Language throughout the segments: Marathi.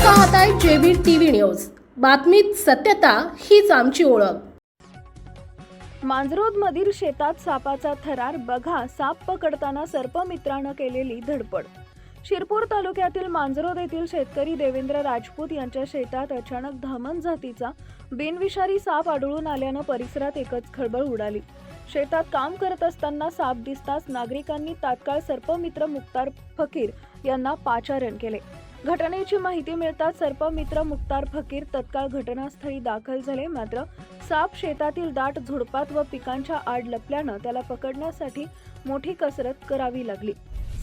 पाहताय जेबी टीव्ही न्यूज। बातमीत सत्यता हीच आमची ओळख। मांजरोदमधील शेतात सापाचा थरार बघा। साप पकडताना सर्पमित्रानं केलेली धडपड। शिरपूर तालुक्यातील मांजरोद येथील शेतकरी देवेंद्र राजपूत यांच्या शेतात अचानक धामण जातीचा बिनविषारी साप आढळून आल्यानं परिसरात एकच खळबळ उडाली। शेतात काम करत असताना साप दिसताच नागरिकांनी तात्काळ सर्पमित्र मुक्तार फकीर यांना पाचारण केले। घटनेची माहिती मिळताच सर्पमित्र मुक्तार फकीर तत्काळ घटनास्थळी दाखल झाले। मात्र साप शेतातील दाट झुडपात व पिकांच्या आड लपल्यानं त्याला पकडण्यासाठी मोठी कसरत करावी लागली।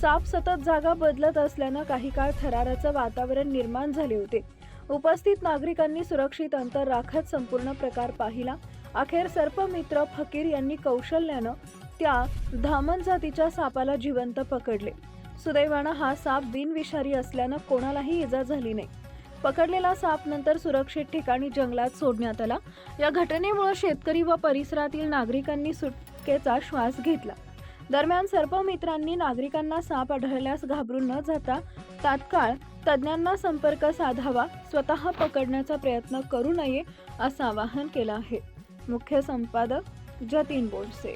साप सतत जागा बदलत असल्यानं काही काळ थराराचं वातावरण निर्माण झाले होते। उपस्थित नागरिकांनी सुरक्षित अंतर राखत संपूर्ण प्रकार पाहिला। अखेर सर्पमित्र फकीर यांनी कौशल्यानं त्या धामण जातीच्या सापाला जिवंत पकडले। सुदैवानं हा साप बिनविषारी असल्यानं कोणालाही इजा झाली नाही। पकडलेला साप नंतर सुरक्षित ठिकाणी जंगलात सोडण्यात आला। या घटनेमुळे शेतकरी व परिसरातील नागरिकांनी सुटकेचा श्वास घेतला। दरम्यान सर्पमित्रांनी नागरिकांना साप आढळल्यास घाबरून न जाता तात्काळ तज्ञांना संपर्क साधावा, स्वतः पकडण्याचा प्रयत्न करू नये असं आवाहन केलं आहे। मुख्य संपादक जतीन बोरसे।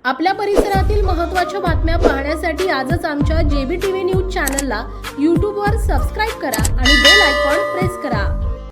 आपल्या परिसरातील महत्त्वाच्या बातम्या पाहण्यासाठी आजच आमच्या जेबी टीव्ही न्यूज चॅनलला YouTube वर सबस्क्राइब करा आणि बेल आयकॉन प्रेस करा।